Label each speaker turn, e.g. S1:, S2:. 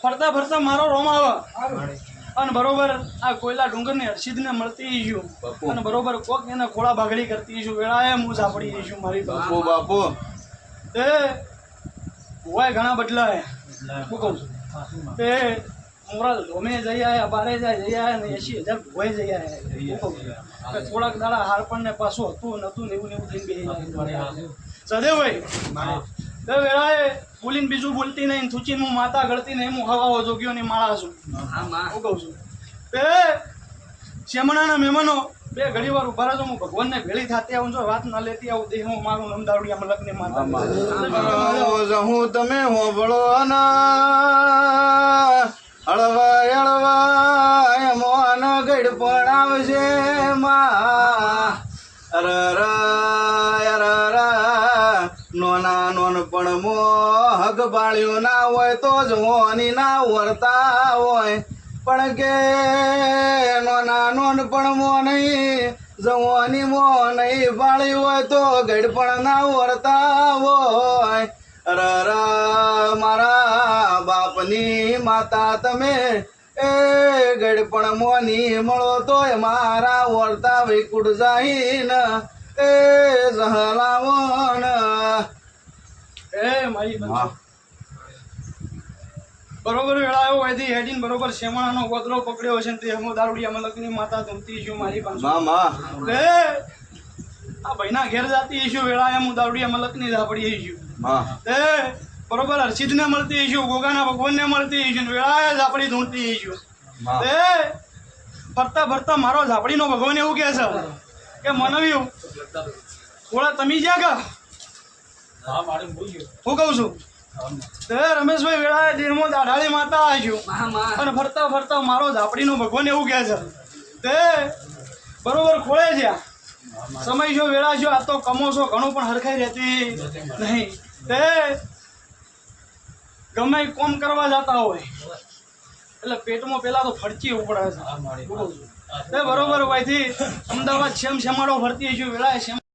S1: ફરતા ફરતા મારો રોમ આવે અને બરોબર આ કોયલા ડુંગરની હર્ષિદને મળતી છું અને બરોબર કોક એને ખોળા ભાગડી કરતી છું વેળાએ હું ઝાપડી છું મારી
S2: બાપુ બાપુ
S1: તે હોય ઘણા બદલાય હું કહું છું તે મોરલ ધોમે જઈ આયા બારે જાય જઈ આયા ને 80,000 ભોય જઈ આયા હું કહું છું થોડાક દાડા હારપણ ને પાછું હતું નતું ને એવું થઈને બે સદેવભાઈ તે વેળાએ બોલીને બીજું બોલતી નહીં થૂચીને હું માતા ગળતી નહીં હું હવાઓ જોગ્યો ની માળા છું હું કહું છું તે શેમણાના મહેમાનો બે ઘડી વાર ઉભા રહેજો હું ભગવાનને ભેળી થતી આવું જો વાત ના લેતી આવું દેહ હું મારું અમદાવડિયા મલકની માતા
S2: હું તમે હોબળો હળવાય હળવાય મોન ગઢ પણ આવશે નોના નોન પણ મો હગ બાળ્યો ના હોય તો જ હોની ના વર્તા હોય પણ કે નોના નોન પણ મો નહીં જવાની મો નહીં બાળી હોય તો ગઢ પણ ના વર્તા હોય મારા બાપની માતા તમે એ ગઢ પણ મોની મળો તોય મારા વર્તા વૈકુટ જાહીને એ જહલાવન
S1: એ મારી બરોબર વેળા આવ્યો હોયથી હેડીને બરોબર શેમણાનો ગોદડો પકડ્યો છે ને તે હમો દારૂડિયા મલકની માતા ધૂમતી છું મારી પાસે એ આ ભાઈના ઘેર જાતી છું વેળા એમ હું દારૂડિયા મલકની ઝાપડી છું તે બરોબર હર્ષિદને મળતી છું ગોગાના ભગવાનને મળતી છું વેળાએ ઝાપડી ધૂણતી છું તે ફરતા ફરતા મારો ઝાપડીનો ભગવાન એવું કહે છે કે મનવ્યું થોડા તમે જ્યાં કા હું કહું છું તે રમેશભાઈ વેળાએ દેરમાં દાઢાળી માતા આવ્યું અને ફરતા ફરતા મારો ઝાપડીનો ભગવાન એવું કહે છે તે બરોબર ખોળે છે સમય છો વેળા છો આ તો કમો છો ઘણું પણ હરખાઈ રહેતી નહીં તે ગમે કોમ કરવા જતા હોય એટલે પેટમાં પેલા તો ફરચી ઉપડે છે તે બરોબર હોયથી અમદાવાદ શેમાડો ફરતી છું વેળાએ